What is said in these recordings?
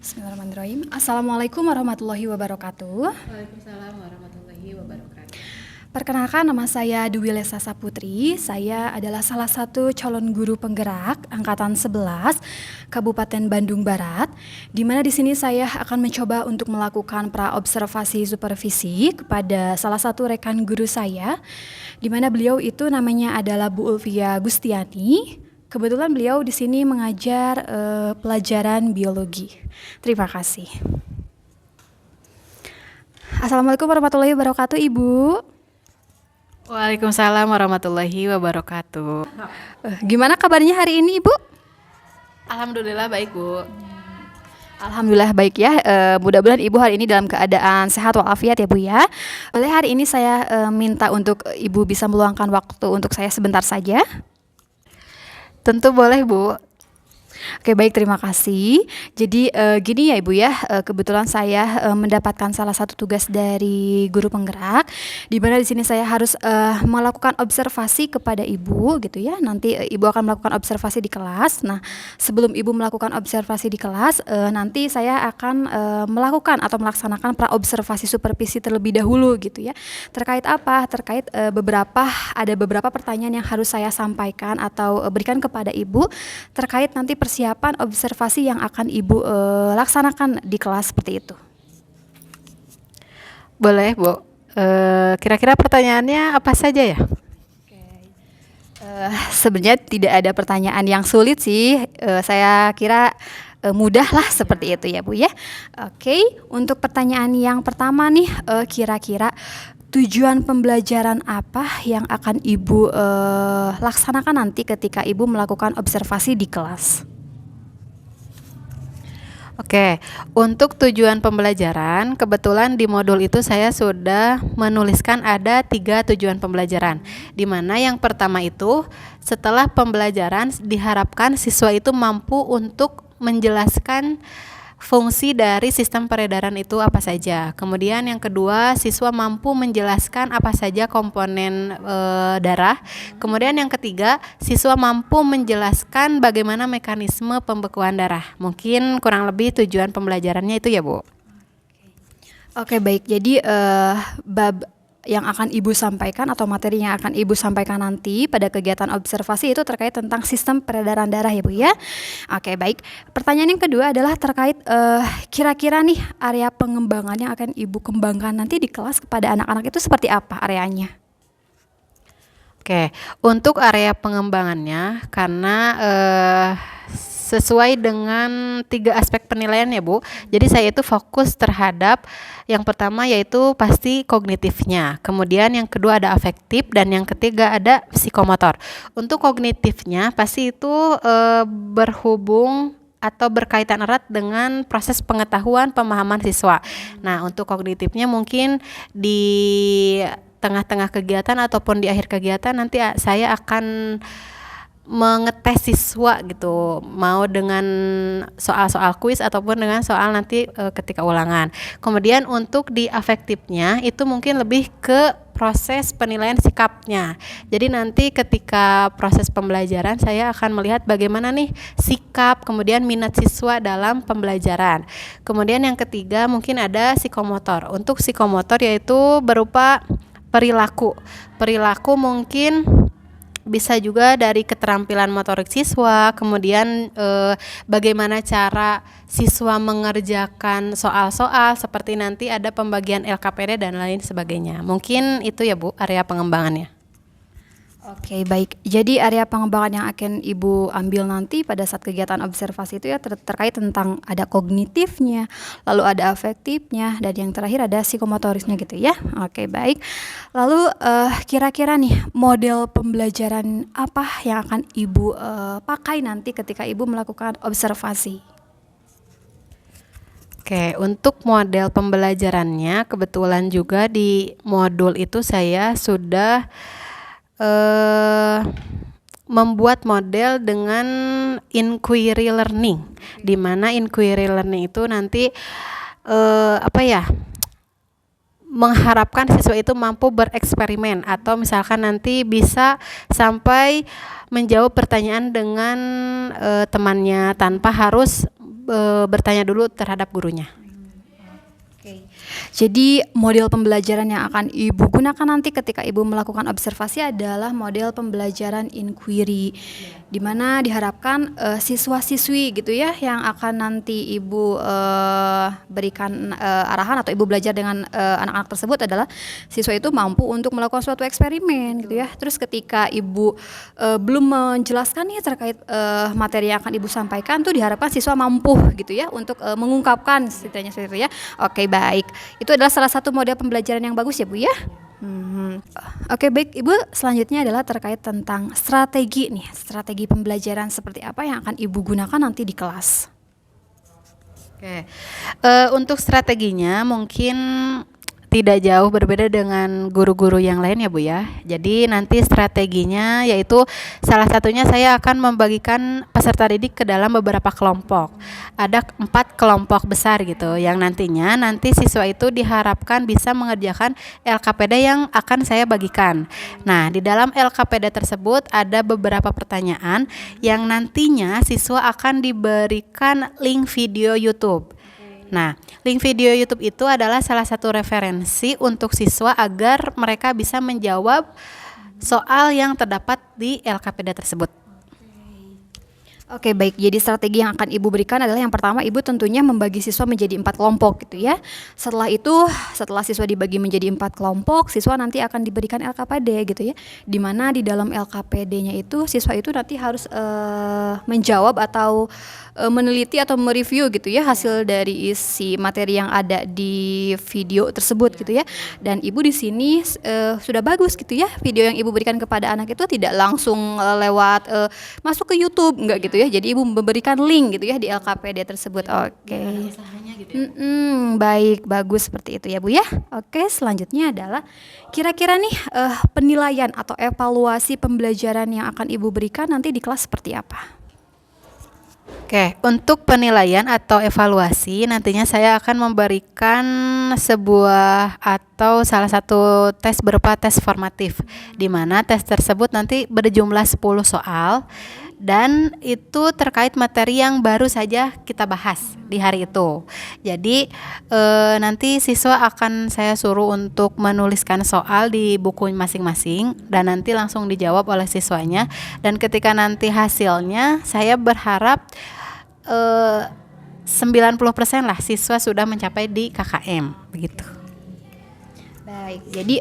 Bismillahirrahmanirrahim. Assalamualaikum warahmatullahi wabarakatuh. Waalaikumsalam warahmatullahi wabarakatuh. Perkenalkan, nama saya Dwi Lesa Saputri. Saya adalah salah satu calon guru penggerak angkatan 11 Kabupaten Bandung Barat, di mana di sini saya akan mencoba untuk melakukan pra-observasi supervisi kepada salah satu rekan guru saya, di mana beliau itu namanya adalah Bu Ulvia Gustiani. Kebetulan beliau di sini mengajar pelajaran biologi. Terima kasih. Assalamualaikum warahmatullahi wabarakatuh, Ibu. Waalaikumsalam warahmatullahi wabarakatuh. Gimana kabarnya hari ini, Ibu? Alhamdulillah baik, Bu. Alhamdulillah baik ya. Mudah-mudahan Ibu hari ini dalam keadaan sehat walafiat ya, Bu ya. Boleh hari ini saya minta untuk Ibu bisa meluangkan waktu untuk saya sebentar saja? Tentu boleh, Bu. Oke, baik, terima kasih. Jadi gini ya Ibu ya, kebetulan saya mendapatkan salah satu tugas dari guru penggerak, di mana di sini saya harus melakukan observasi kepada Ibu gitu ya. Nanti Ibu akan melakukan observasi di kelas. Nah, sebelum Ibu melakukan observasi di kelas, nanti saya akan melakukan atau melaksanakan pra-observasi supervisi terlebih dahulu gitu ya. Terkait apa? Terkait ada beberapa pertanyaan yang harus saya sampaikan atau berikan kepada Ibu terkait nanti persiapan observasi yang akan Ibu laksanakan di kelas seperti itu. Boleh, Bu. Kira-kira pertanyaannya apa saja ya? Sebenarnya tidak ada pertanyaan yang sulit sih. Saya kira mudah lah seperti itu ya Bu ya. Oke, untuk pertanyaan yang pertama nih, kira-kira tujuan pembelajaran apa yang akan Ibu laksanakan nanti ketika Ibu melakukan observasi di kelas? Oke, untuk tujuan pembelajaran, kebetulan di modul itu saya sudah menuliskan ada 3 tujuan pembelajaran. Di mana yang pertama itu, setelah pembelajaran diharapkan siswa itu mampu untuk menjelaskan fungsi dari sistem peredaran itu apa saja. Kemudian yang kedua, siswa mampu menjelaskan apa saja komponen darah. Kemudian yang ketiga, siswa mampu menjelaskan bagaimana mekanisme pembekuan darah. Mungkin kurang lebih tujuan pembelajarannya itu ya, Bu. Oke, baik. Jadi bab yang akan Ibu sampaikan atau materi yang akan Ibu sampaikan nanti pada kegiatan observasi itu terkait tentang sistem peredaran darah ya Bu ya. Oke, baik. Pertanyaan yang kedua adalah terkait kira-kira nih area pengembangan yang akan Ibu kembangkan nanti di kelas kepada anak-anak itu seperti apa areanya? Oke, untuk area pengembangannya karena sesuai dengan 3 aspek penilaian ya Bu. Jadi saya itu fokus terhadap yang pertama yaitu pasti kognitifnya. Kemudian yang kedua ada afektif dan yang ketiga ada psikomotor. Untuk kognitifnya pasti itu berhubung atau berkaitan erat dengan proses pengetahuan pemahaman siswa. Nah, untuk kognitifnya mungkin di tengah-tengah kegiatan ataupun di akhir kegiatan nanti saya akan mengetes siswa gitu, mau dengan soal-soal kuis ataupun dengan soal nanti ketika ulangan. Kemudian untuk di afektifnya itu mungkin lebih ke proses penilaian sikapnya. Jadi nanti ketika proses pembelajaran saya akan melihat bagaimana nih sikap kemudian minat siswa dalam pembelajaran. Kemudian yang ketiga mungkin ada psikomotor. Untuk psikomotor yaitu berupa perilaku. Perilaku mungkin bisa juga dari keterampilan motorik siswa, kemudian bagaimana cara siswa mengerjakan soal-soal seperti nanti ada pembagian LKPD dan lain sebagainya. Mungkin itu ya Bu area pengembangannya. Oke, baik. Jadi area pengembangan yang akan Ibu ambil nanti pada saat kegiatan observasi itu ya terkait tentang ada kognitifnya, lalu ada afektifnya, dan yang terakhir ada psikomotorisnya gitu ya. Oke, baik. Lalu kira-kira nih model pembelajaran apa yang akan Ibu pakai nanti ketika Ibu melakukan observasi? Oke, untuk model pembelajarannya kebetulan juga di modul itu saya sudah membuat model dengan inquiry learning, di mana inquiry learning itu nanti mengharapkan siswa itu mampu bereksperimen atau misalkan nanti bisa sampai menjawab pertanyaan dengan temannya tanpa harus bertanya dulu terhadap gurunya. Oke. Jadi model pembelajaran yang akan Ibu gunakan nanti ketika Ibu melakukan observasi adalah model pembelajaran inquiry, di mana diharapkan siswa-siswi gitu ya yang akan nanti Ibu berikan arahan atau Ibu belajar dengan anak-anak tersebut adalah siswa itu mampu untuk melakukan suatu eksperimen gitu ya. Terus ketika Ibu belum menjelaskan nih terkait materi yang akan Ibu sampaikan tuh diharapkan siswa mampu gitu ya untuk mengungkapkan ceritanya seperti itu ya. Oke, baik. Itu adalah salah satu model pembelajaran yang bagus ya Bu ya. Oke, baik Ibu, selanjutnya adalah terkait tentang strategi nih. Strategi pembelajaran seperti apa yang akan Ibu gunakan nanti di kelas? Oke, untuk strateginya mungkin tidak jauh berbeda dengan guru-guru yang lain ya Bu ya. Jadi nanti strateginya yaitu salah satunya saya akan membagikan peserta didik ke dalam beberapa kelompok. Ada 4 kelompok besar gitu yang nantinya nanti siswa itu diharapkan bisa mengerjakan LKPD yang akan saya bagikan. Nah, di dalam LKPD tersebut ada beberapa pertanyaan yang nantinya siswa akan diberikan link video YouTube. Nah, link video YouTube itu adalah salah satu referensi untuk siswa agar mereka bisa menjawab soal yang terdapat di LKPD tersebut. Oke, baik. Jadi strategi yang akan Ibu berikan adalah yang pertama Ibu tentunya membagi siswa menjadi 4 kelompok gitu ya. Setelah itu, setelah siswa dibagi menjadi 4 kelompok, siswa nanti akan diberikan LKPD gitu ya. Di mana di dalam LKPD-nya itu siswa itu nanti harus menjawab atau meneliti atau mereview gitu ya hasil dari isi materi yang ada di video tersebut gitu ya. Dan Ibu di sini sudah bagus gitu ya. Video yang Ibu berikan kepada anak itu tidak langsung lewat masuk ke YouTube enggak gitu ya. Jadi Ibu memberikan link gitu ya di LKPD tersebut. Oke. Baik, bagus seperti itu ya Bu ya. Oke, selanjutnya adalah kira-kira nih penilaian atau evaluasi pembelajaran yang akan Ibu berikan nanti di kelas seperti apa? Oke, untuk penilaian atau evaluasi nantinya saya akan memberikan sebuah atau salah satu tes berupa tes formatif, di mana tes tersebut nanti berjumlah 10 soal dan itu terkait materi yang baru saja kita bahas di hari itu. Jadi nanti siswa akan saya suruh untuk menuliskan soal di buku masing-masing dan nanti langsung dijawab oleh siswanya, dan ketika nanti hasilnya saya berharap 90% lah siswa sudah mencapai di KKM begitu. Baik, jadi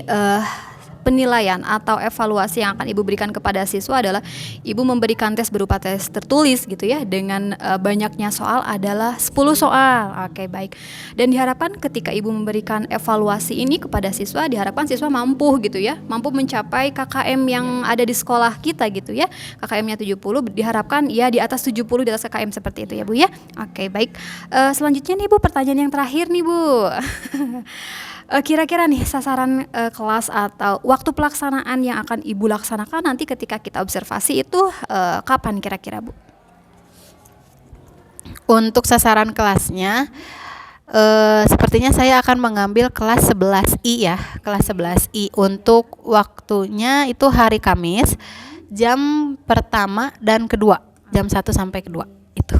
penilaian atau evaluasi yang akan Ibu berikan kepada siswa adalah Ibu memberikan tes berupa tes tertulis gitu ya dengan banyaknya soal adalah 10 soal. Oke, baik. Dan diharapkan ketika Ibu memberikan evaluasi ini kepada siswa, diharapkan siswa mampu gitu ya, mampu mencapai KKM yang ada di sekolah kita gitu ya. KKM-nya 70, diharapkan ya di atas 70 di atas KKM seperti itu ya Bu ya. Oke, baik. Selanjutnya nih Bu, pertanyaan yang terakhir nih Bu. Kira-kira nih sasaran kelas atau waktu pelaksanaan yang akan Ibu laksanakan nanti ketika kita observasi itu kapan kira-kira Bu? Untuk sasaran kelasnya sepertinya saya akan mengambil kelas 11I ya, kelas 11I. Untuk waktunya itu hari Kamis, jam pertama dan kedua, jam 1 sampai kedua itu.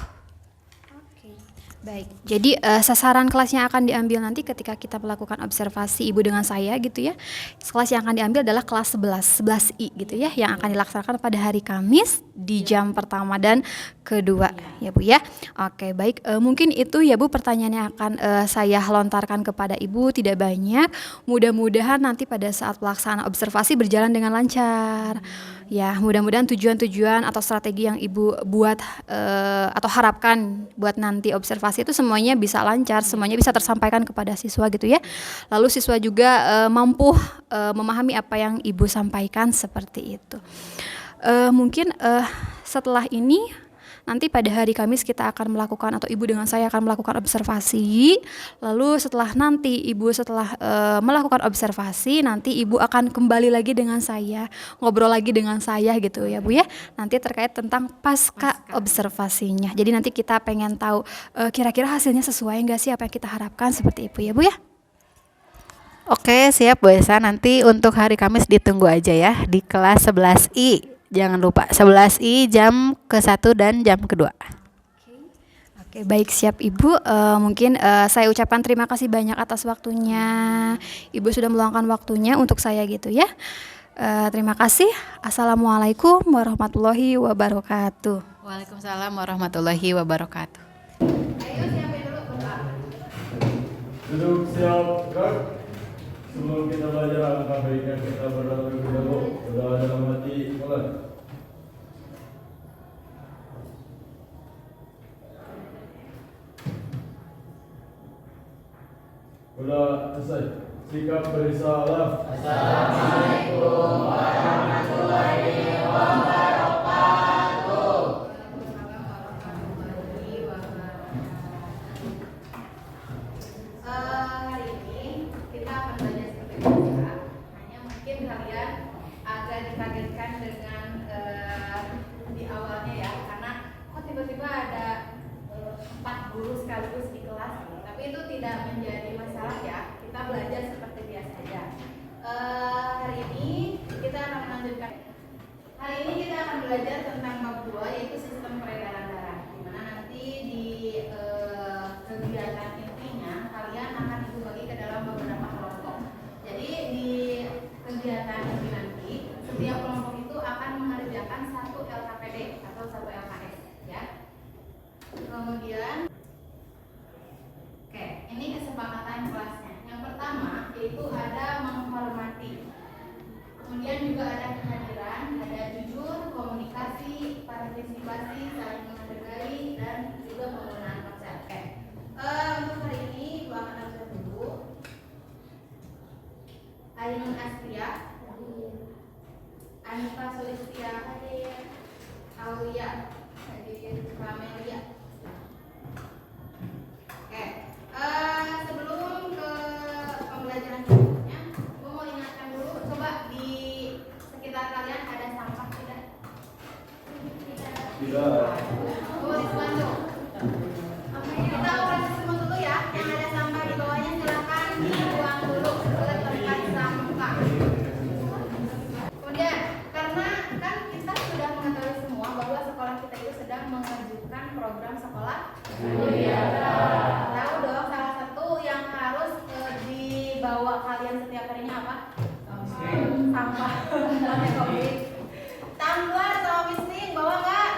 Baik, jadi sasaran kelasnya akan diambil nanti ketika kita melakukan observasi Ibu dengan saya gitu ya. Kelas yang akan diambil adalah kelas 11I gitu ya, yang akan dilaksanakan pada hari Kamis di jam pertama dan kedua ya Bu ya. Oke, baik, mungkin itu ya Bu pertanyaan yang akan saya lontarkan kepada Ibu, tidak banyak. Mudah-mudahan nanti pada saat pelaksanaan observasi berjalan dengan lancar. Ya, mudah-mudahan tujuan-tujuan atau strategi yang Ibu buat atau harapkan buat nanti observasi itu semuanya bisa lancar, semuanya bisa tersampaikan kepada siswa gitu ya. Lalu siswa juga mampu memahami apa yang Ibu sampaikan seperti itu. Mungkin setelah ini nanti pada hari Kamis kita akan melakukan atau Ibu dengan saya akan melakukan observasi. Lalu setelah nanti Ibu melakukan observasi, nanti Ibu akan kembali lagi dengan saya, ngobrol lagi dengan saya gitu ya Bu ya. Nanti terkait tentang pasca observasinya. Jadi nanti kita pengen tahu kira-kira hasilnya sesuai enggak sih apa yang kita harapkan seperti itu ya Bu ya. Oke, siap Bu Esa. Nanti untuk hari Kamis ditunggu aja ya di kelas 11I. Jangan lupa 11I jam ke-1 dan jam kedua. Oke, baik, siap Ibu. Mungkin saya ucapkan terima kasih banyak atas waktunya. Ibu sudah meluangkan waktunya untuk saya gitu ya. Terima kasih. Assalamualaikum warahmatullahi wabarakatuh. Waalaikumsalam warahmatullahi wabarakatuh. Duduk siap gerak. Sebelum kita belajar angka baiknya kita berdoa terlebih dahulu. Berdoa dalam hati, mulai. Udah selesai. Sikap bersalah. Assalamualaikum warahmatullahi wabarakatuh. Hari ini kita akan belajar seperti biasa. Hanya mungkin kalian agak dikagetkan dengan di awalnya ya, karena kok tiba-tiba ada 4 guru sekaligus di kelas. Tapi itu tidak menjadi masalah ya. Kita belajar seperti biasa aja. Hari ini kita akan melanjutkan. Hari ini kita akan belajar tentang bab 2, yaitu sistem peredaran darah. Di mana nanti di kegiatan intinya kalian akan dibagi ke dalam beberapa kelompok. Jadi di kegiatan ini nanti setiap kelompok itu akan mengerjakan 1 LKPD atau 1 LKS ya. Kemudian oke, ini kesepakatan kelasnya. Yang pertama yaitu ada menghormati. Kemudian juga ada kehadiran, ada jujur, komunikasi, partisipasi, saling menghargai, dan juga penggunaan konsep. Oke. Untuk hari ini Ibu akan absen dulu. Ainun Astia, Anita Sulistia, Aulia, Ramelia. Oke. Sebelum ke pembelajaran selanjutnya, Ibu mau ingatkan dulu, coba di sekitar kalian ada sampah tidak? Tidak. Tulis langsung. Kita operasi semua dulu ya. Yang ada sampah di bawahnya silakan dibuang dulu ke tempat sampah. Kemudian, karena kan kita sudah mengetahui semua bahwa sekolah kita itu sedang mengajukan program sekolah tahu dong, salah satu yang harus dibawa kalian setiap harinya apa? Sampah. Tumbler sama misting bawa nggak?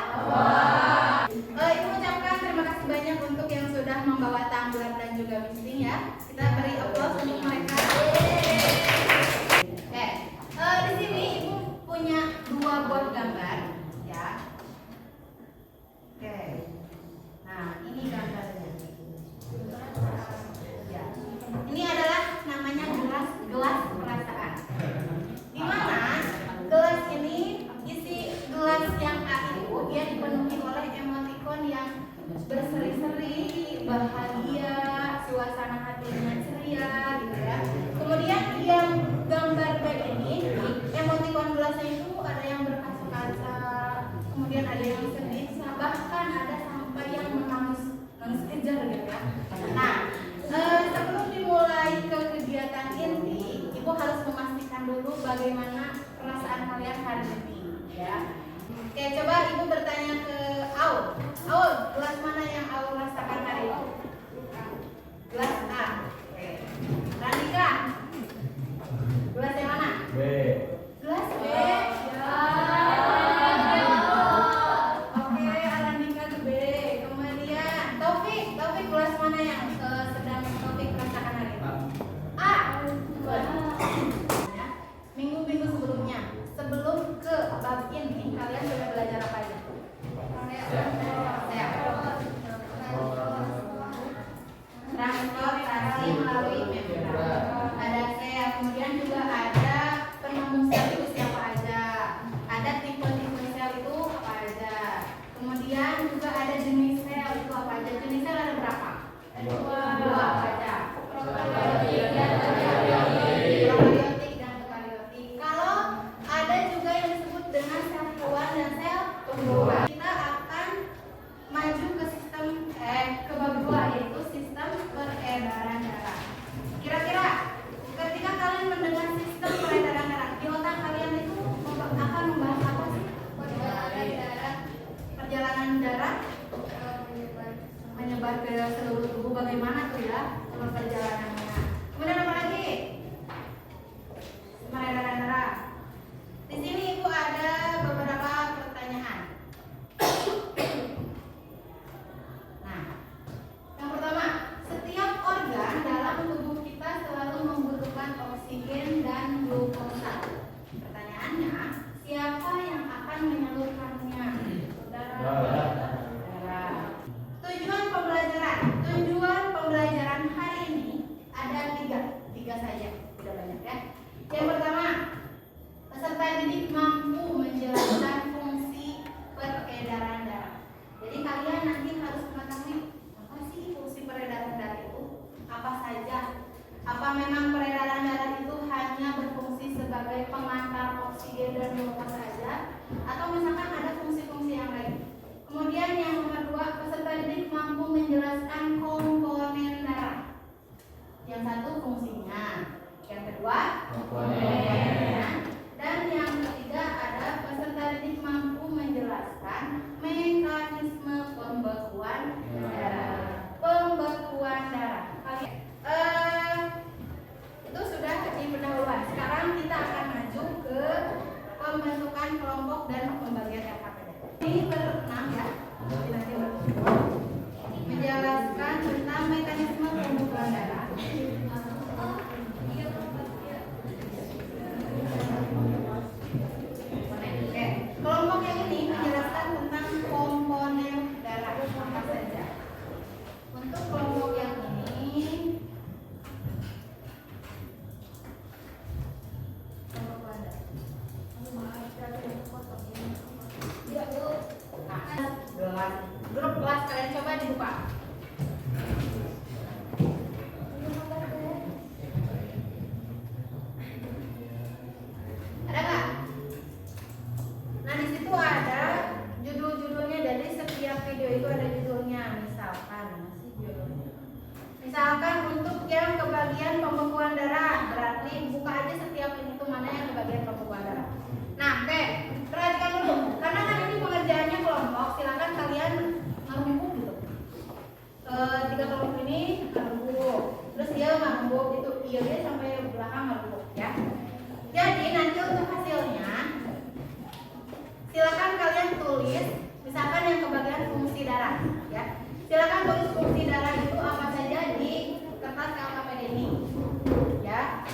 Ibu ucapkan terima kasih banyak untuk yang sudah membawa tumbler dan juga misting ya. Kita beri aplaus untuk mereka. Oke, di sini ibu punya 2 buah gambar ya. Oke, nah ini gambarnya. Ya. Ini adalah namanya gelas perasaan. Di mana gelas ini, isi gelas yang A itu dia dipenuhi oleh emoticon yang berseri-seri, bahagia, suasana hatinya ceria gitu ya. Kemudian yang gambar B ini, emoticon gelasnya itu ada yang berkaca-kaca, kemudian ada yang sedih, bahkan ada sampai yang menangis kejar gitu ya. Nah, sebelum dimulai ke kegiatan inti, Ibu harus memastikan dulu bagaimana perasaan kalian hari ini ya. Oke, coba Ibu bertanya ke Aul. Aul, gelas mana yang Aul rasakan hari ini? Gelas A. Oke. Randika, gelas yang mana? B. Gelas B. Oke, Arandika ke B. Kemudian Taufik gelas mana yang sedang Taufik rasakan hari ini? A. Ya. Minggu-minggu sebelumnya, sebelum ke bab ini kalian sudah belajar apa aja? Transportasi melalui media. Ada sel, kemudian juga ada penyambung sel itu siapa aja? Ada tipe-tipe sel itu apa aja? Kemudian juga ada jenis sel itu apa aja? Jenis sel ada berapa? Dua apa aja? Prokaryotik dan eukaryotik. Kalau ada juga yang disebut dengan sel hewan dan sel tumbuhan. Kita akan maju ke sistem ke bab 2 yaitu sistem peredaran darah. Kira-kira ketika kalian mendengar sistem selama perjalanannya. Kemudian apa lagi? Peredaran darah. Di sini Ibu ada beberapa pertanyaan. Nah, yang pertama, setiap organ dalam tubuh kita selalu membutuhkan oksigen dan glukosa. Pertanyaannya, siapa yang akan menyalurkannya? Darah. Tujuan pembelajaran hari ini ada tiga saja, tidak banyak ya. Yang pertama, peserta didik mampu menjelaskan fungsi peredaran darah. Jadi kalian nanti harus mengetahui apa sih fungsi peredaran darah itu, apa saja. Apa memang peredaran darah itu hanya berfungsi sebagai pengantar oksigen dan glukosa saja, atau misalkan ada fungsi-fungsi yang lain. Kemudian yang nomor 2, peserta didik mampu menjelaskan komponen darah. Yang satu fungsinya, yang kedua komponennya, dan yang ketiga ada peserta didik mampu menjelaskan mekanisme pembekuan darah. Pembekuan darah. Itu sudah di pendahuluan. Sekarang kita akan maju ke pembentukan kelompok dan pembagian LKPD. Ini berenam ya. Nanti menjelaskan tentang mekanisme pembekuan darah. Oke. Kelompok yang ini menjelaskan tentang komponen darah apa saja. Untuk kelompok yang ini grup kelas kalian coba dibuka. Ada nggak? Nah di situ ada judul-judulnya, dari setiap video itu ada judulnya. Misalkan untuk yang kebagian pembekuan darah, berarti buka aja setiap ini tuh mana yang kebagian pembekuan darah. Nah, oke, perhatikan dulu, karena kan ini pengerjaannya kelompok, silakan kalian ngerembuk gitu. 3 kelompok ini ngerembuk, terus dia ngerembuk itu, iya dia sampai belakang ngerembuk ya. Jadi nanti untuk hasilnya, silakan kalian tulis, misalkan yang kebagian fungsi darah, ya. Silakan tulis fungsi darah itu apa saja di kertas LKPD ini, ya.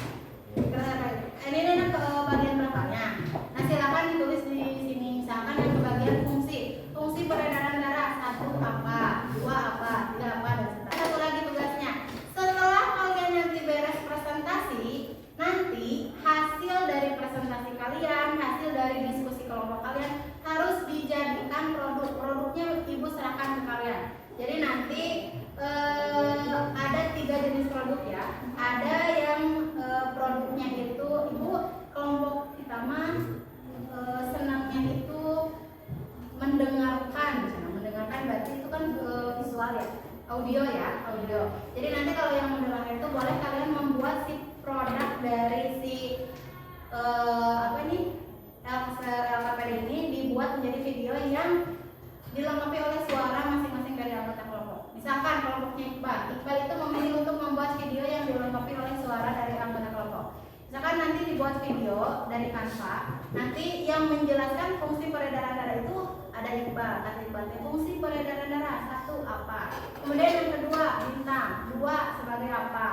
Ini ke bagian belakangnya. Nah, silakan ditulis di sini. Misalkan yang kebagian fungsi peredaran darah, 1 apa, 2 apa, 3 apa, dan seterusnya. Satu lagi tugasnya. Setelah kalian nanti beres presentasi, nanti hasil dari presentasi kalian, hasil dari diskusi kelompok kalian harus dijadikan produk. Produknya Ibu serahkan ke kalian. Jadi nanti ada 3 jenis produk ya. Ada yang produknya itu Ibu kelompok kita mah senangnya itu mendengarkan berarti itu kan visual ya, audio. Jadi nanti kalau yang mendengarkan itu boleh kalian membuat si produk dari si LKPD ini dibuat menjadi video yang dilengkapi oleh suara masing-masing dari anggota kelompok. Misalkan kelompoknya Iqbal itu memilih untuk membuat video yang dilengkapi oleh suara dari anggota kelompok. Misalkan nanti dibuat video dari Canva, nanti yang menjelaskan fungsi peredaran darah itu ada Iqbal, kata Iqbal, fungsi peredaran darah 1 apa, kemudian yang kedua bintang, 2 sebagai apa,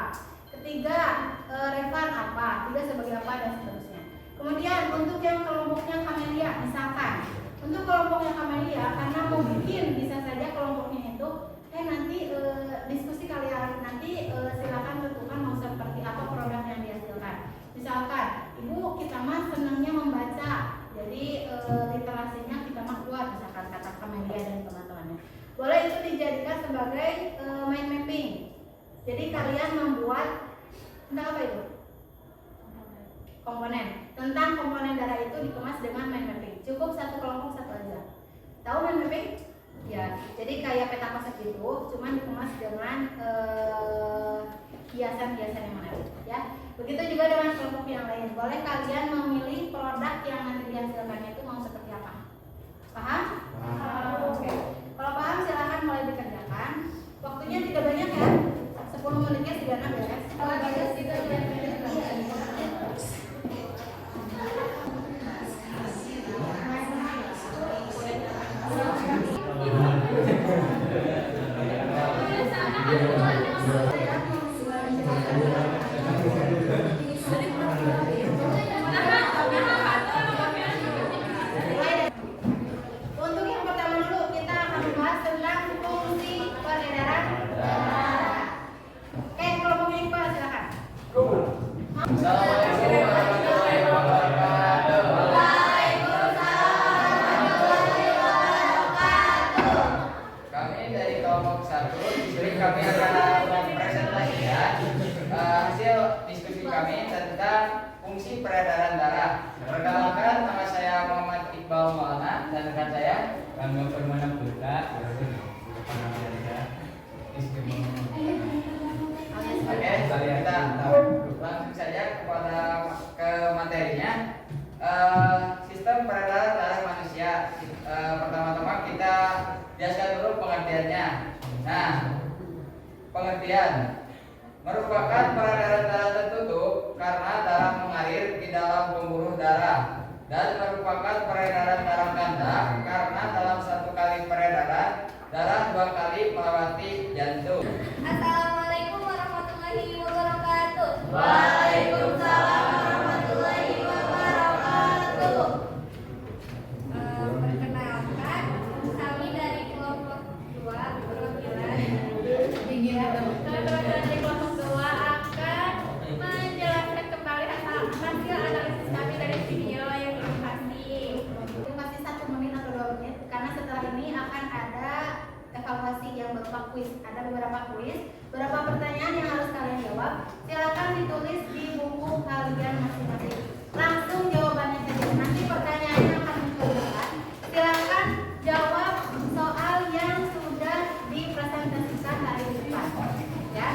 ketiga Revan apa, 3 sebagai apa, dan seterusnya. Kemudian untuk yang kelompoknya Kamelia, misalkan untuk kelompoknya Kamelia, karena mau bikin bisa saja kelompoknya itu nanti diskusi kalian nanti silakan tentukan mau seperti apa produk yang dihasilkan. Misalkan Ibu kita mah senangnya membaca, jadi literasinya kita mah kuat, misalkan kata Kamelia dan teman-temannya. Boleh itu dijadikan sebagai mind mapping. Jadi kalian membuat tentang apa itu? Komponen. Tentang komponen darah itu dikemas dengan mind mapping. Cukup 1 kelompok 1 aja. Tahu mind mapping? Ya, jadi kayak peta konsep gitu, cuman dikemas dengan hiasan-hiasan yang menarik ya. Begitu juga dengan kelompok yang lain. Boleh kalian memilih produk yang nanti dihasilkannya itu mau seperti apa. Paham? Oke. Kalau paham silakan mulai dikerjakan. Waktunya tidak banyak ya. 10 menit. Diana beres. Kalau beres kita untuk yang pertama dulu kita akan membahas tentang fungsi peredaran darah. Oke, kelompok ini Pak, silakan. Kami dari kelompok 1, di sini kami akan mempresentasikan hasil diskusi kami tentang fungsi peredaran darah. Perkenalkan, nama saya Muhammad Iqbal Maulana dan rekan saya Bangga Permana Putra. Oke, kita langsung saja ke materinya. Sistem peredaran darah manusia. Pertama-tama kita jelaskan dulu pengertiannya. Nah, pengertian merupakan peredaran darah tertutup karena darah mengalir di dalam pembuluh darah, dan merupakan peredaran darah ganda karena dalam satu kali peredaran darah 2 kali melewati jantung. Assalamualaikum warahmatullahi wabarakatuh. Waalaikumsalam warahmatullahi wabarakatuh. Perkenalkan, kami dari kelompok 2 perwakilan dari kelompok 2 akan menjelaskan kembali hasil analisis kami dari video yang edukasi. Pasti 1 menit atau 2 menit, karena setelah ini akan ada evaluasi yang berupa kuis. Ada beberapa kuis, beberapa pertanyaan yang harus kalian jawab. Silakan ditulis di buku kalian masing-masing. Langsung jawabannya saja. Nanti pertanyaannya akan mencobakan. Silakan jawab soal yang sudah dipresentasikan hari di depan. Ya,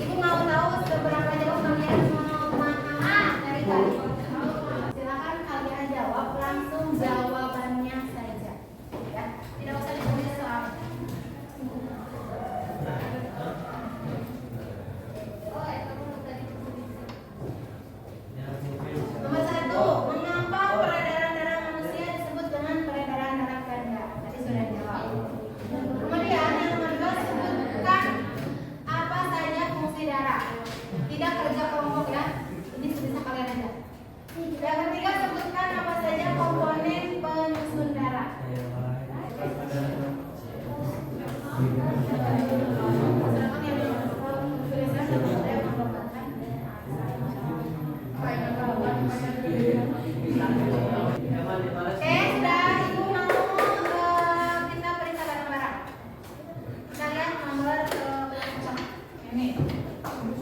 Ibu mau tahu seberapa jauh kalian memahami dari tadi. Silakan kalian jawab langsung jawabannya saja. Ya, tidak usah ditulis soalnya. Nomor 1, mengapa peredaran darah manusia disebut dengan peredaran darah ganda? Tadi sudah dijawab. Kemudian yang nomor 2, sebutkan apa saja fungsi darah. Tidak kerja kelompok ya. Ini bisa kalian aja. Yang ketiga, sebutkan apa saja komponen penyusun darah. Oke, sudah Ibu mau kita periksa bareng-bareng. Kita lihat nomor ini.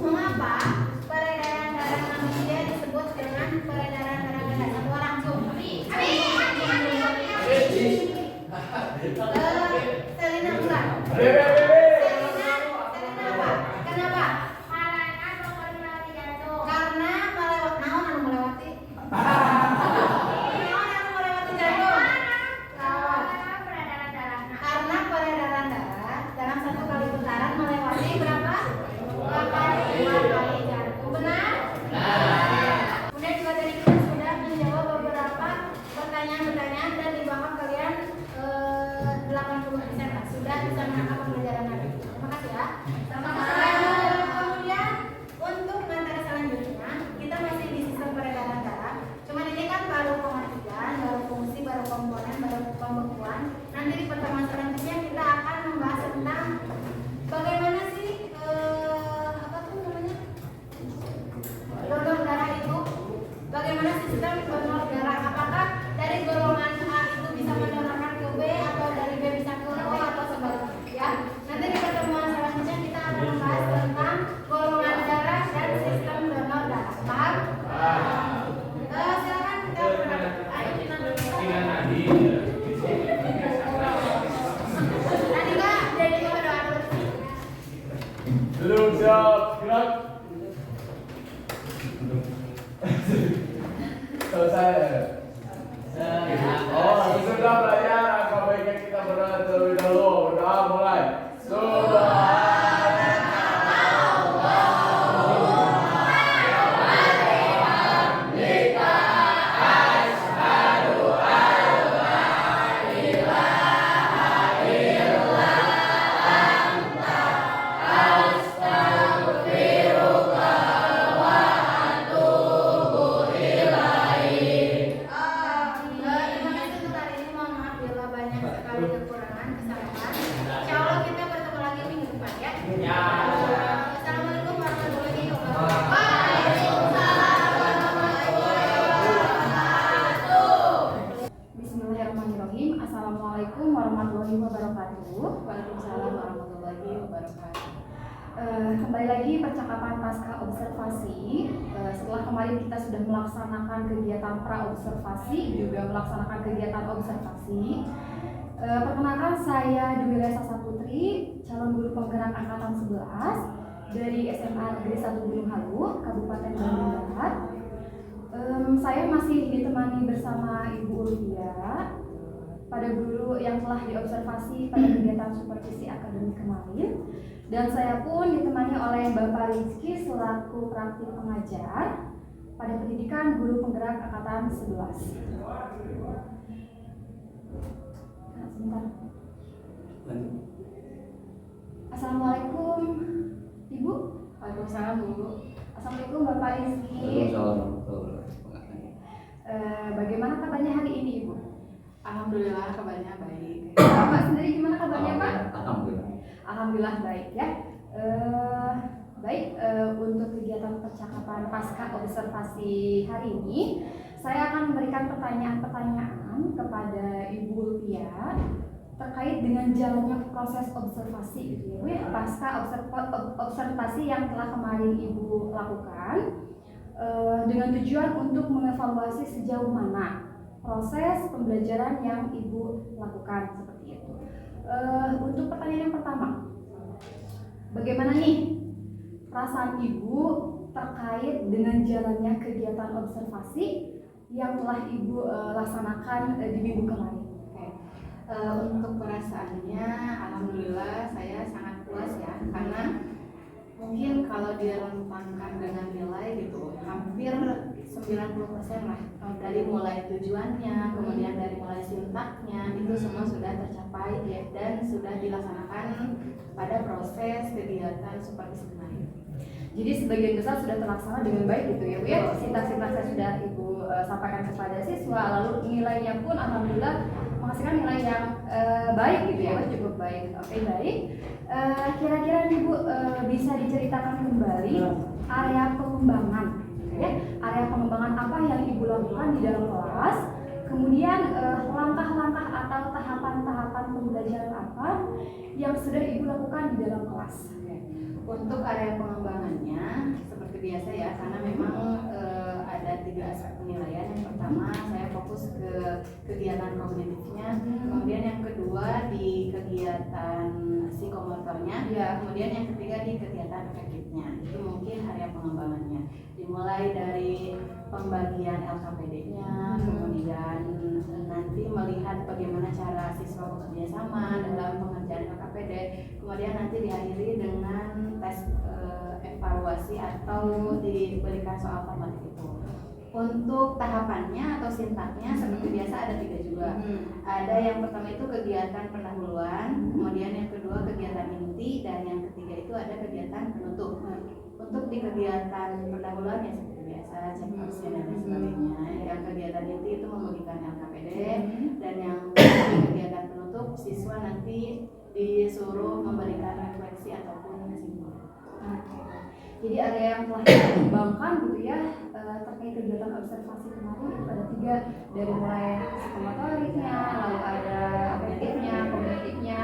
Mengapa peredaran darah manusia disebut dengan peredaran darah ganda? Satu orang langsung. Selina Bulan. Selina apa? Kenapa? Karena melewati karena peredaran darah dalam 1 kali putaran melewati berapa? 2 kali jantung. Benar? Kemudian juga tadi kita sudah menjawab beberapa pertanyaan-pertanyaan dan di belakang kalian 80% lah sudah bisa menangkap pembelajaran hari. Terima kasih ya. Kemudian untuk materi selanjutnya kita masih di sistem peredaran darah. Cuman ini kan baru pengertian, baru fungsi, baru komponen, baru pembekuan. Nanti di pertemuan selanjutnya kita akan membahas tentang bagaimana sih apa tuh namanya donor darah itu, bagaimana sistem donor darah, apakah dari golongan A itu bisa mendonorkan ke B atau dari B bisa ke O atau sebaliknya ya. Nanti di pertemuan selanjutnya kita akan membahas tentang golongan darah dan sistem donor darah. Paham? Silakan kita berangkat. Ayo kita Nadi Kak, jadi coba doa dulu. Belum siap, gerak. Selesai. Oh, sudah belajar. Apa baiknya kita berdoa terlebih dahulu. Berdoa mulai. Subhanallah. kembali lagi percakapan pasca observasi. Setelah kemarin kita sudah melaksanakan kegiatan pra-observasi, juga melaksanakan kegiatan observasi. Perkenalkan, saya Dwi Resa Saputri, calon guru penggerak angkatan 11 dari SMA Negeri 1 Gunung Halu, Kabupaten Bandung Barat. Saya masih ditemani bersama Ibu Ulvia, pada guru yang telah diobservasi pada kegiatan supervisi akademik kemarin, dan saya pun ditemani oleh Bapak Rizky selaku praktik pengajar pada pendidikan guru penggerak angkatan 11. Nah, sebentar. Assalamualaikum Ibu. Waalaikumsalam Bu. Assalamualaikum Bapak Rizky. Bagaimana kabarnya hari ini Ibu? Alhamdulillah kabarnya baik. Bapak sendiri gimana kabarnya Pak? Alhamdulillah. Alhamdulillah baik ya. Baik, untuk kegiatan percakapan pasca observasi hari ini, saya akan memberikan pertanyaan-pertanyaan kepada Ibu Ulvia terkait dengan jalannya proses observasi gitu ya, pasca observasi yang telah kemarin Ibu lakukan, dengan tujuan untuk mengevaluasi sejauh mana proses pembelajaran yang Ibu lakukan seperti itu. Untuk pertanyaan yang pertama, bagaimana nih perasaan Ibu terkait dengan jalannya kegiatan observasi yang telah Ibu laksanakan di minggu kemarin? Untuk perasaannya, alhamdulillah saya sangat puas ya, karena mungkin kalau direntangkan dengan nilai gitu, hampir 90% lah, dari mulai tujuannya, kemudian dari mulai sintaknya, itu semua sudah tercapai dan sudah dilaksanakan pada proses kegiatan supervisi kemarin. Jadi sebagian besar sudah terlaksana dengan baik gitu ya Bu ya. Sintak-sintaknya sudah Ibu sampaikan kepada siswa, lalu nilainya pun alhamdulillah menghasilkan nilai yang baik gitu ya, cukup baik. Oke, baik. Kira-kira Ibu bisa diceritakan kembali area pengembangan ya, area pengembangan apa yang Ibu lakukan di dalam kelas, kemudian langkah-langkah atau tahapan-tahapan pembelajaran apa yang sudah Ibu lakukan di dalam kelas. Untuk area pengembangannya seperti biasa ya, karena memang ada 3 aspek penilaian. Yang pertama saya fokus ke kegiatan kognitifnya, kemudian yang kedua di kegiatan psikomotornya, kemudian yang ketiga di kegiatan efektifnya. Itu mungkin area pengembangannya, dimulai dari pembagian LKPD-nya, kemudian nanti melihat bagaimana cara siswa bekerja sama dalam pengerjaan LKPD, kemudian nanti diakhiri dengan tes evaluasi atau diberikan soal formatif itu. Untuk tahapannya atau sintaknya seperti biasa ada 3 juga. Ada yang pertama itu kegiatan pendahuluan, kemudian yang kedua kegiatan inti, dan yang ketiga itu ada kegiatan penutup. Untuk di kegiatan pendahuluan ya seperti biasa, cek absen dan lain sebagainya. Yang kegiatan inti itu membagikan LKPD, dan yang kegiatan penutup siswa nanti disuruh memberikan refleksi ataupun kesimpulan. Jadi area yang telah dikembangkan gitu ya terkait kegiatan observasi kemarin itu ada 3, dari mulai psikomotoriknya, lalu ada afektifnya, kognitifnya,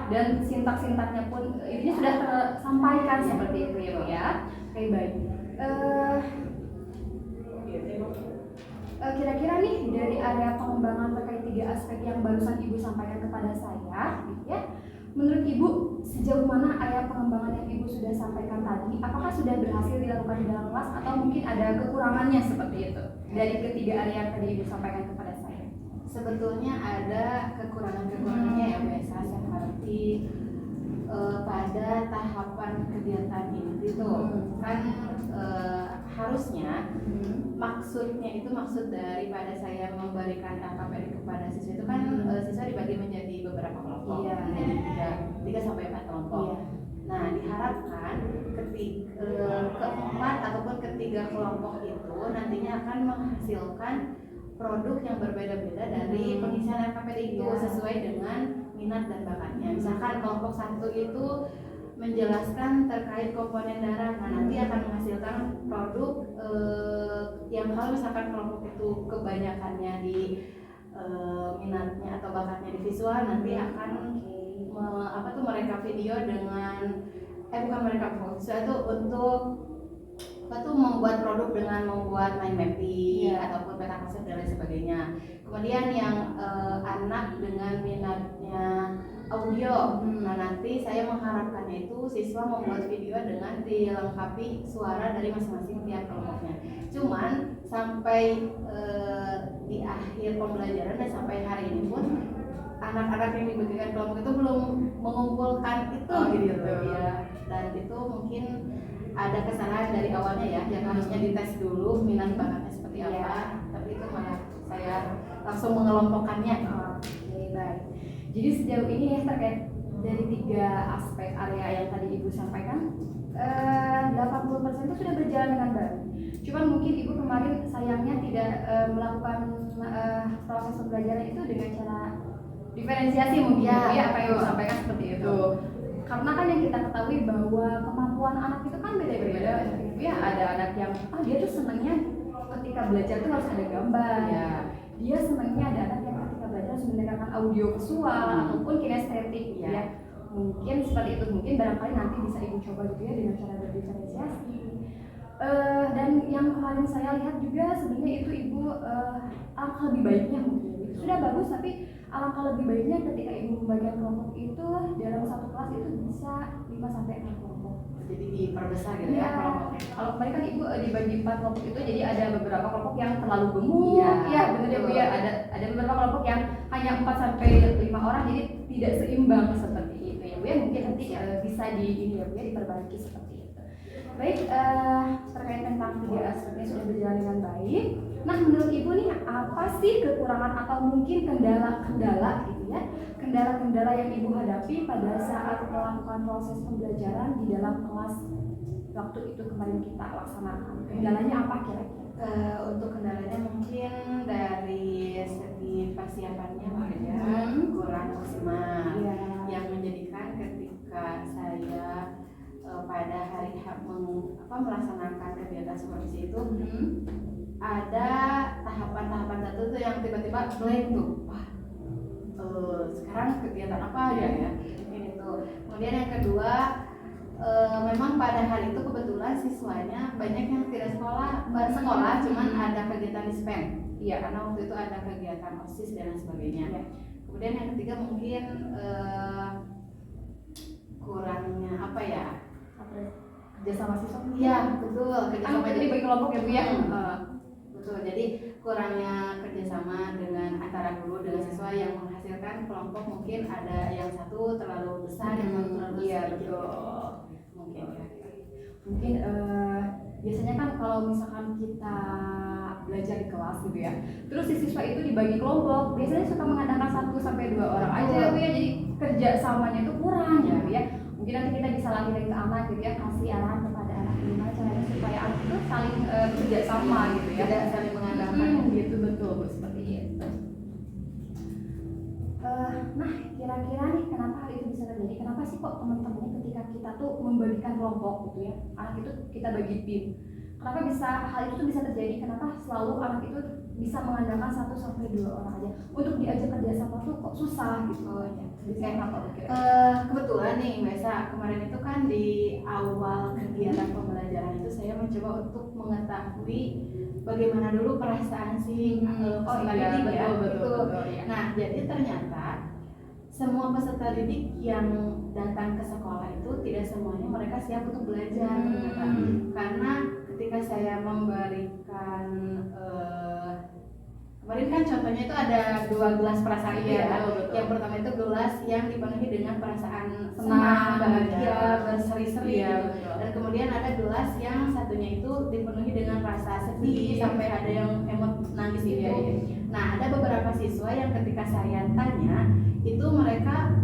dan sintak-sintaknya pun ini sudah tersampaikan seperti itu ya Bu ya. Oke, baik. Kira-kira nih dari area pengembangan terkait 3 aspek yang barusan Ibu sampaikan kepada saya gitu ya, menurut Ibu sejauh mana area pengembangan yang Ibu sudah sampaikan tadi, apakah sudah berhasil dilakukan di dalam kelas atau mungkin ada kekurangannya seperti itu dari ketiga area yang tadi Ibu sampaikan kepada saya? Sebetulnya ada kekurangannya ya biasa, seperti pada tahapan kegiatan ini itu kan harusnya maksudnya itu maksud daripada saya memberikan LKPD kepada siswa itu kan siswa dibagi menjadi beberapa kelompok, menjadi 3 sampai 4 kelompok. Nah, diharapkan keempat ataupun ketiga kelompok itu nantinya akan menghasilkan produk yang berbeda-beda dari pengisian LKPD itu sesuai dengan minat dan bakatnya. Misalkan kelompok 1 itu menjelaskan terkait komponen darah, nah nanti akan menghasilkan produk yang kalau misalkan kelompok itu kebanyakannya di minatnya atau bakatnya di visual, nanti akan mereka video dengan bukan mereka siswa itu untuk apa tuh membuat produk dengan membuat mind mapping ataupun peta konsep dan lain sebagainya. Kemudian yang anak dengan minatnya audio. Nah, nanti saya mengharapkannya itu siswa membuat video dengan dilengkapi suara dari masing-masing tiap kelompoknya. Cuman sampai di akhir pembelajaran dan sampai hari ini pun anak-anak yang dibagikan kelompok itu belum mengumpulkan itu gitu ya. Dan itu mungkin ada kesalahan dari awalnya ya, yang harusnya dites dulu minat bakatnya seperti apa, tapi itu malah saya langsung mengelompokkannya. Oke, baik. Jadi sejauh ini ya terkait dari 3 aspek area yang tadi Ibu sampaikan, 80% itu sudah berjalan dengan baik. Cuman mungkin Ibu kemarin sayangnya tidak melakukan proses pembelajaran itu dengan cara diferensiasi mungkin ya, apa yang Ibu sampaikan seperti itu. Karena kan yang kita ketahui bahwa kemampuan anak itu kan beda-beda. Ya ada anak yang dia tuh senangnya ketika belajar tuh harus ada gambar. Dia senangnya, ada anak yang ketika belajar harus mendengarkan audio visual ataupun kinestetik ya. Mungkin seperti itu, mungkin barangkali nanti bisa Ibu coba gitu ya dengan cara berdiferensiasi. Dan yang kemarin saya lihat juga sebenarnya itu Ibu alangkah lebih baiknya mungkin sudah bagus, tapi alangkah lebih baiknya ketika Ibu membagikan kelompok itu dalam satu kelas itu bisa 5-6 kelompok. Jadi diperbesar gitu ya kelompoknya. Kalau kemarin kan Ibu dibagi 4 kelompok itu, jadi ada beberapa kelompok yang terlalu gemuk. Iya, benar ya Bu ya. Ada beberapa kelompok yang hanya 4-5 orang, jadi tidak seimbang seperti itu ya Bu ya. Mungkin nanti bisa ini ya Bu ya, diperbaiki seperti itu. Baik, terkait tentang 3 aspeknya sudah berjalan dengan baik. Nah, menurut Ibu nih apa sih kekurangan atau mungkin kendala-kendala gitu ya, kendala-kendala yang Ibu hadapi pada saat melakukan proses pembelajaran di dalam kelas waktu itu kemarin kita laksanakan? Kendalanya apa kira-kira? Untuk kendalanya mungkin dari segi persiapannya mungkin ya kurang maksimal, yang menjadikan ketika saya pada hari melaksanakan kegiatan seperti itu ada tahapan-tahapan tertentu yang tiba-tiba blank tuh. Wah, sekarang kegiatan apa aja ya? Ini tuh. Kemudian yang kedua, memang pada hari itu kebetulan siswanya banyak yang tidak sekolah, cuman ada kegiatan di SPEN. Iya, karena waktu itu ada kegiatan OSIS dan lain sebagainya. Kemudian yang ketiga mungkin kurangnya apa ya? Kerjasama siswa? Iya, betul. Kerjasama jadi bagi kelompok ya Bu ya. Betul, jadi kurangnya kerjasama dengan antara guru dengan siswa yang menghasilkan kelompok mungkin ada yang satu terlalu besar, yang satu terlalu sedikit. Betul. Mungkin ya. Mungkin biasanya kan kalau misalkan kita belajar di kelas gitu ya, terus si siswa itu dibagi kelompok, biasanya suka mengandalkan 1-2 orang aja Bu ya, jadi kerjasamanya itu kurang gitu ya. Mungkin nanti kita bisa latihan ke anak gitu ya, kasih arahan kepada anak gimana caranya supaya anak itu saling kerja sama gitu ya, Tidak saling mengandalkan. gitu, betul Bu, seperti itu. Nah, kira-kira nih kenapa hal itu bisa terjadi? Kenapa sih kok teman-teman ketika kita tuh membagikan kelompok gitu ya, anak itu kita bagi tim, kenapa bisa hal itu tuh bisa terjadi? Kenapa selalu anak itu bisa mengandalkan 1-2 orang aja untuk diajak kerjasama tuh kok susah gitu? Bisa kenapa Bu? Kebetulan nih Mbak Esa, kemarin itu kan di awal kegiatan pembelajaran itu saya mencoba untuk mengetahui bagaimana dulu perasaan si peserta didik ya. Betul. Nah, jadi ternyata semua peserta didik yang datang ke sekolah itu tidak semuanya mereka siap untuk belajar ternyata. Karena ketika saya memberikan kemarin kan contohnya itu ada 2 gelas perasaan ya. Yang pertama itu gelas yang dipenuhi dengan perasaan senang, bahagia, berseri-seri. Dan kemudian ada gelas yang satunya itu dipenuhi dengan rasa sedih sampai ada yang emot nangis gitu. Nah, ada beberapa siswa yang ketika saya tanya itu mereka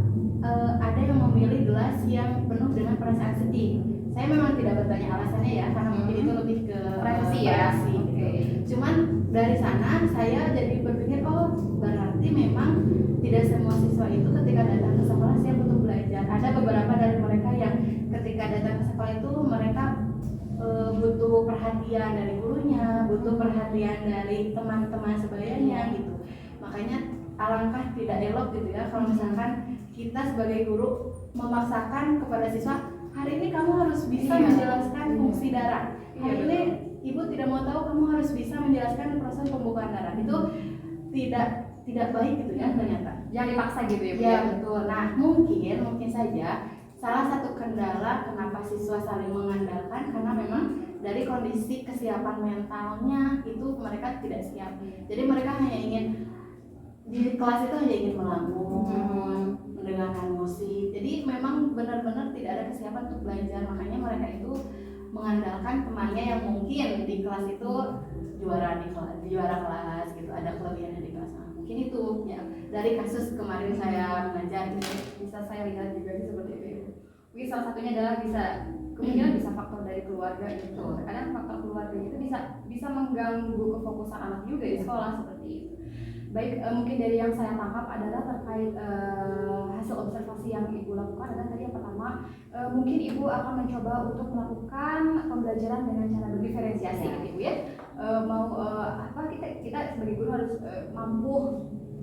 ada yang memilih gelas yang penuh dengan perasaan sedih. Saya memang tidak bertanya alasannya ya, karena mungkin itu lebih ke privasi ya. Cuman dari sana saya jadi berpikir, oh berarti memang tidak semua siswa itu ketika datang ke sekolah siap untuk belajar. Ada beberapa dari mereka yang ketika datang ke sekolah itu mereka butuh perhatian dari gurunya, butuh perhatian dari teman-teman sebayanya gitu. Makanya alangkah tidak elok gitu ya kalau misalkan kita sebagai guru memaksakan kepada siswa hari ini kamu harus bisa Iya. menjelaskan fungsi darah. Iya, Hari ini ibu tidak mau tahu kamu harus bisa menjelaskan proses pembukaan darah. Itu tidak baik gitu ya ternyata. Jangan dipaksa gitu ya Bu Ya betul. Nah mungkin saja salah satu kendala kenapa siswa saling mengandalkan karena memang dari kondisi kesiapan mentalnya itu mereka tidak siap. Jadi mereka hanya ingin di kelas itu hanya ingin melamun, mendengarkan musik. Jadi memang benar-benar tidak ada kesiapan untuk belajar. Makanya mereka itu mengandalkan temannya yang mungkin di kelas itu juara kelas gitu, ada kelebihannya di kelas. Nah, mungkin itu ya dari kasus kemarin saya mengajar gitu. Bisa saya lihat juga seperti itu ya. Mungkin salah satunya adalah kemungkinan bisa faktor dari keluarga gitu. Kadang faktor keluarga itu bisa mengganggu kefokusan anak juga di sekolah seperti itu. Baik, mungkin dari yang saya tangkap adalah terkait hasil observasi yang ibu lakukan adalah tadi yang pertama, mungkin ibu akan mencoba untuk melakukan pembelajaran dengan cara berdiferensiasi gitu ibu ya. Kita sebagai guru harus mampu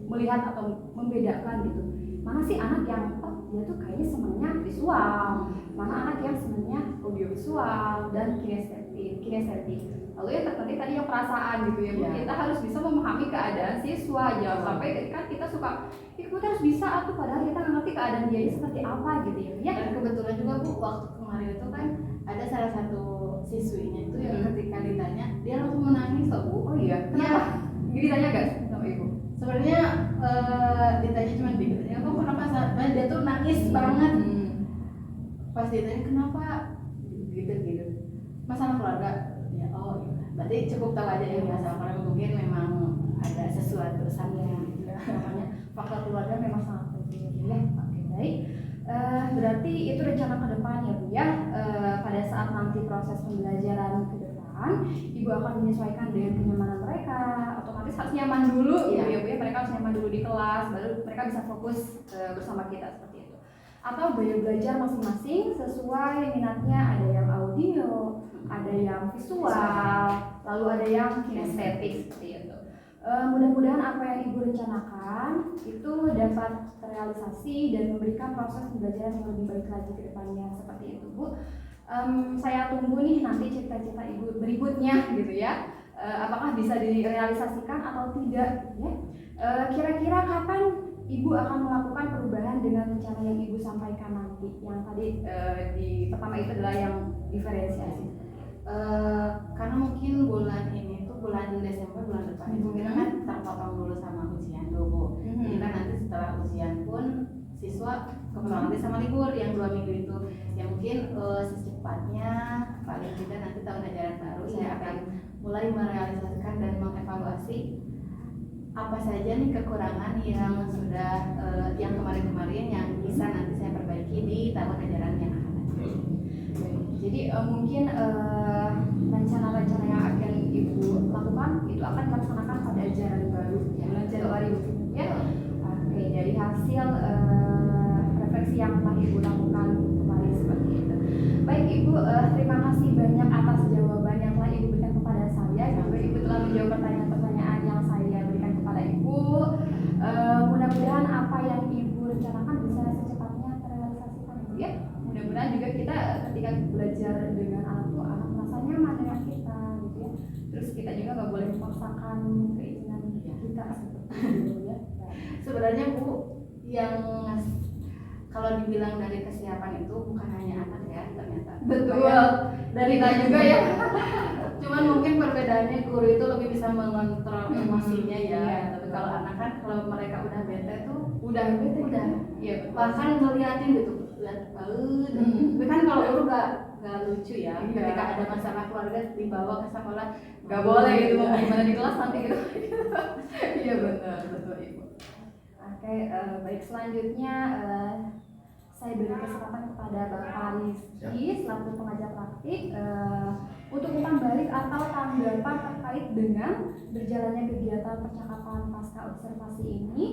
melihat atau membedakan gitu. Mana sih anak yang dia tuh kayaknya senangnya visual, mana anak yang senangnya audiovisual dan kinestetik. Lalu yang terpenting tadi yang perasaan gitu ya, Bu. Kita harus bisa memahami keadaan siswa, jangan sampai kan kita suka, kita harus bisa atau padahal kita nggak ngerti keadaan dia seperti apa gitu ya. Dan kebetulan juga Bu, waktu kemarin itu kan ada salah satu siswinya itu yang ketika ditanya dia langsung menangis loh Bu. Oh iya, kenapa? Ditanya gak sama ibu? Sebenarnya ditanya cuma dikit, kamu kenapa? Dia tuh nangis banget. Pas ditanya kenapa, gitu. Masalah keluarga. Ya, oh iya. Berarti cukup tahu aja ya masalah keluarga, mungkin memang ada sesuatu sama namanya faktor keluarga memang sangat penting ya. Oke, baik. Berarti itu rencana ke depan ya Bu ya. Pada saat nanti proses pembelajaran ke depan, ibu akan menyesuaikan dengan kenyamanan mereka. Otomatis harus nyaman dulu ya Bu ya. Mereka harus nyaman dulu di kelas, baru mereka bisa fokus bersama kita seperti itu. Atau gaya belajar masing-masing sesuai minatnya, ada yang audio, ada yang visual, lalu ada yang kinestetik seperti itu. Mudah-mudahan apa yang ibu rencanakan itu dapat terrealisasi dan memberikan proses pembelajaran yang lebih baik lagi ke depannya seperti itu Bu. Saya tunggu nih nanti cita-cita ibu berikutnya gitu ya. Apakah bisa direalisasikan atau tidak ya. Kira-kira kapan ibu akan melakukan perubahan dengan rencana yang ibu sampaikan nanti? Yang tadi di pertama itu adalah yang diferensiasi. Karena mungkin bulan ini tuh bulan Desember, bulan depan itu kita kan terpotong dulu sama ujian dulu. Jadi kan nanti setelah ujian pun siswa kepotong nanti sama libur yang 2 minggu itu. Ya mungkin secepatnya paling tidak nanti tahun ajaran baru saya akan mulai merealisasikan dan mengevaluasi apa saja nih kekurangan yang sudah yang kemarin-kemarin yang bisa nanti saya perbaiki di tahun ajaran yang akan datang. Jadi mungkin rencana-rencana yang akan ibu lakukan itu akan dilaksanakan pada ajaran baru bulan Januari ya. Oke, dari hasil refleksi yang telah ibu lakukan kemarin seperti itu. Baik ibu, terima kasih banyak atas jawaban yang telah ibu berikan kepada saya. Ibu telah menjawab pertanyaan-pertanyaan yang saya berikan kepada ibu. Mudah-mudahan apa yang ibu rencanakan bisa secepatnya terrealisasikan ibu ya. Mudah-mudahan juga kita ketika belajar dengan anak tuh anak merasa nyaman dengan kita gitu ya. Terus kita juga nggak boleh memaksakan keinginan kita seperti itu ya. Sebenarnya Bu, yang kalau dibilang dari kesiapan itu bukan hanya anak ya ternyata. Betul. Dari kita juga ya. Cuman mungkin perbedaannya guru itu lebih bisa mengontrol emosinya ya. Tapi kalau anak kan kalau mereka udah bete tuh udah. Iya, Bahkan ngeliatin gitu. Lihat tapi kan kalau guru gak lucu ya. Ketika ada masalah keluarga dibawa ke sekolah nggak boleh gitu mau gimana di kelas nanti gitu. Iya benar, betul ibu. Oke, baik selanjutnya saya beri kesempatan kepada Bapak Rizky selaku pengajar praktik untuk umpan balik atau tanggapan terkait dengan berjalannya kegiatan percakapan pasca observasi ini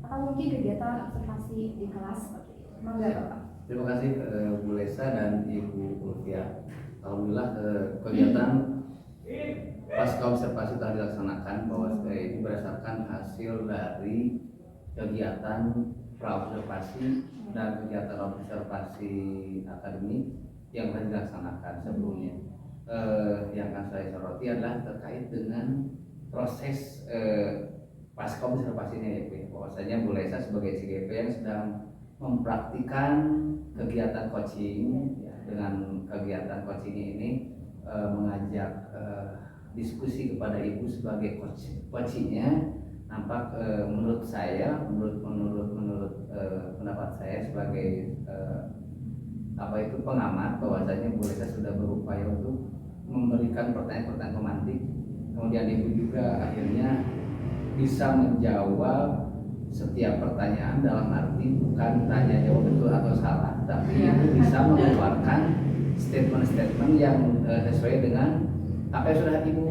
atau mungkin kegiatan observasi di kelas seperti itu. Monggo Bapak. Terima kasih Bu Lesa dan Ibu Ulfia. Alhamdulillah kegiatan pasca observasi telah dilaksanakan bahwa ini berdasarkan hasil dari kegiatan praobservasi dan kegiatan observasi akademik yang telah dilaksanakan sebelumnya. Yang akan saya soroti adalah terkait dengan proses pasca observasinya ya Bu. Bahwasanya Bu Lesa sebagai CGP yang sedang mempraktikkan kegiatan coaching ya, dengan kegiatan coaching ini mengajak diskusi kepada Ibu sebagai coachingnya. Nampak menurut saya, menurut pendapat saya sebagai pengamat, bahwasanya Bu Lesa sudah berupaya untuk memberikan pertanyaan-pertanyaan pemantik, kemudian Ibu juga akhirnya bisa menjawab setiap pertanyaan dalam arti bukan tanya jawab betul atau salah, tapi Ibu bisa mengeluarkan statement-statement yang sesuai dengan apa yang sudah Ibu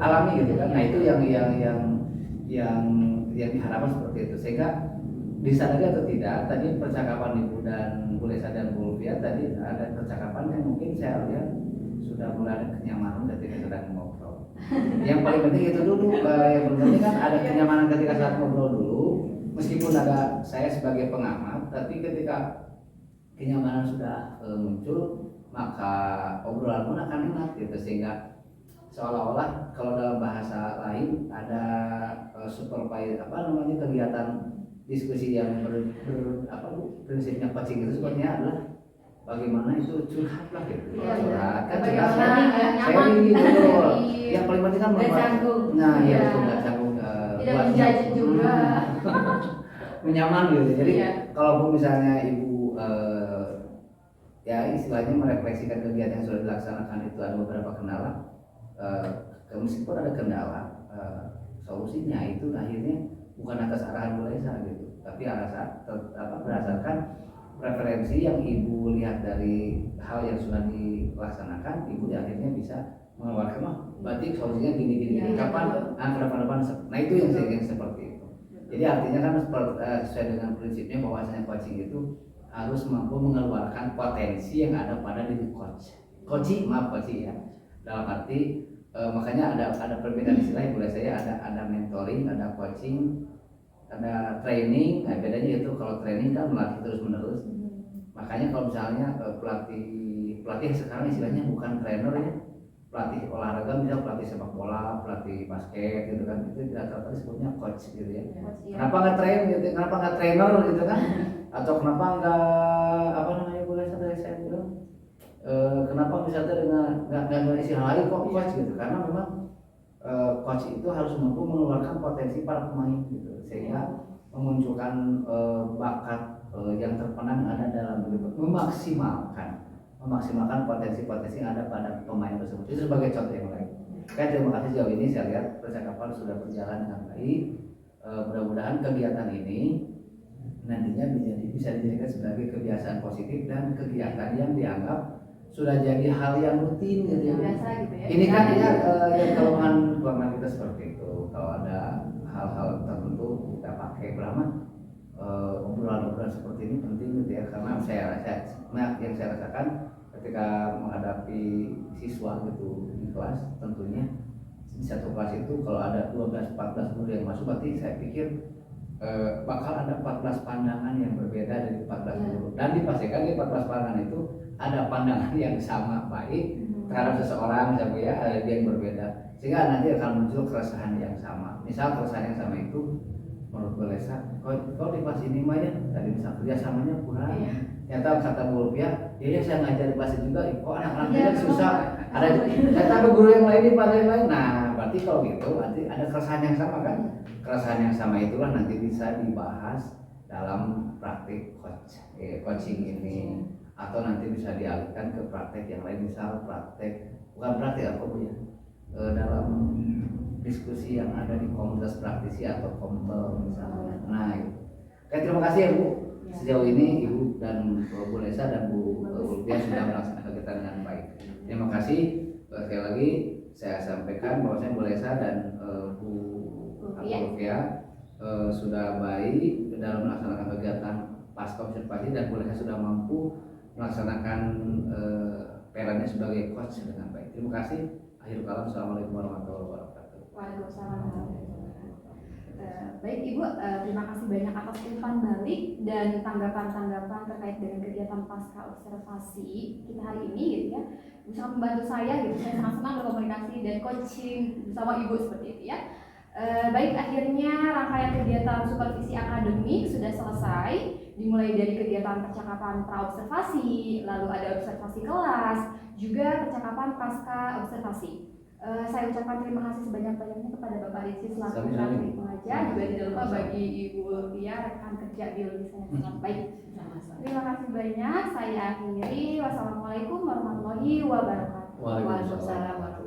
alami gitu kan. Nah itu yang diharapkan seperti itu, sehingga disadari atau tidak tadi percakapan Ibu dan Bu Lesa dan Bu Lufia tadi ada percakapan yang mungkin saya lihat sudah mulai ada kenyamanan ketika sedang ngobrol. Yang paling penting itu dulu, yang penting kan ada kenyamanan ketika saat ngobrol dulu, meskipun ada saya sebagai pengamat, tapi ketika kenyamanan sudah muncul maka obrolan pun akan enak gitu, sehingga seolah-olah kalau dalam bahasa lain ada kegiatan diskusi yang prinsipnya coaching itu sebenarnya adalah bagaimana itu curhat lah gitu. Curhat kan sharing gitu. Yang paling penting kan nah ya betul, nggak canggung tidak menjudge juga. Menyaman gitu. Jadi kalau misalnya Ibu ya istilahnya merefleksikan kegiatan yang sudah dilaksanakan itu ada beberapa kendala, meskipun ada kendala, solusinya itu akhirnya bukan atas arahan Bu Lesa gitu, tapi berdasarkan preferensi yang Ibu lihat dari hal yang sudah dilaksanakan, Ibu akhirnya bisa mengeluarkan berarti solusinya gini kapan depan. Nah itu yang seperti itu. Jadi artinya kan sesuai dengan prinsipnya bahwasanya coaching itu harus mampu mengeluarkan potensi yang ada pada diri coaching ya, dalam arti makanya ada perbedaan istilah boleh saya, ada mentoring, ada coaching, ada training. Nah bedanya itu kalau training kan melatih terus menerus, makanya kalau misalnya pelatih sekarang istilahnya bukan trainer ya, pelatih olahraga misalnya pelatih sepak bola, pelatih basket gitu kan, itu rata-rata disebutnya coach gitu ya. Kenapa nggak train gitu, kenapa nggak trainer gitu kan, atau kenapa nggak boleh saya bilang kenapa misalnya dengan nggak istilah lain kok coach gitu, karena memang coach itu harus mampu mengeluarkan potensi para pemain gitu, sehingga memunculkan bakat yang terpendam ada dalam diri, memaksimalkan potensi-potensi yang ada pada pemain tersebut. Itu sebagai contoh yang lain. Terima kasih sejauh ini saya lihat percakapan sudah berjalan dengan baik. Mudah-mudahan kegiatan ini nantinya bisa dijadikan sebagai kebiasaan positif dan kegiatan yang dianggap sudah jadi hal yang rutin gitu ya. Biasa gitu ya. Ini kan ya kelemahan kita seperti itu. Kalau ada hal-hal tertentu kita pakai berapa obrolan-obrolan seperti ini penting gitu ya, karena yang saya rasakan ketika menghadapi siswa gitu di kelas, tentunya di satu kelas itu kalau ada 12-14 murid yang masuk, berarti saya pikir bakal ada 14 pandangan yang berbeda dari 14 guru, dan dipastikan di 14 pandangan itu ada pandangan yang sama baik terhadap seseorang misalnya ya, ada yang berbeda, sehingga nanti akan muncul keresahan yang sama. Misal keresahan yang sama itu menurut Bu Lesa, kok di kelas ini mah ya tadi misal kerjasamanya kurang, ternyata kata Bu Lufia, ya saya ngajar bahasa juga, kok anak-anak tidak susah, ada guru yang lain di yang lain. Nah berarti kalau gitu berarti ada keresahan yang sama kan, keresahan yang sama itulah nanti bisa dibahas dalam praktik coaching ini, atau nanti bisa dialihkan ke praktek yang lain, misal bukan praktek apa Bu ya, dalam diskusi yang ada di komunitas praktisi atau kompel misalnya. Nah itu. Oke, terima kasih ya Bu. Sejauh ini Ibu dan Bu Lesa dan Bu Lufia sudah melaksanakan kegiatan dengan baik. Terima kasih. Sekali lagi saya sampaikan bahwa Bu Lesa dan Bu Lufia sudah baik dalam melaksanakan kegiatan pasca observasi, dan Bu Lesa sudah mampu melaksanakan perannya sebagai coach dengan baik. Terima kasih. Akhir kalam, assalamualaikum warahmatullahi wabarakatuh. Waalaikumsalam warahmatullahi wabarakatuh. Baik Ibu, terima kasih banyak atas umpan balik dan tanggapan-tanggapan terkait dengan kegiatan pasca observasi kita hari ini gitu ya. Ibu sangat membantu saya gitu, saya sangat senang berkomunikasi dan coaching bersama Ibu seperti itu ya. Baik, akhirnya rangkaian kegiatan supervisi akademik sudah selesai, dimulai dari kegiatan percakapan pra-observasi, lalu ada observasi kelas, juga percakapan pasca observasi. Saya ucapkan terima kasih sebanyak-banyaknya kepada Bapak Rizky selaku Kanwil Pengajar, juga tidak lupa bagi Ibu Ulfia rekan kerja biologi saya sangat baik. Terima kasih banyak. Saya akhiri. Wassalamualaikum warahmatullahi wabarakatuh. Waalaikumsalam.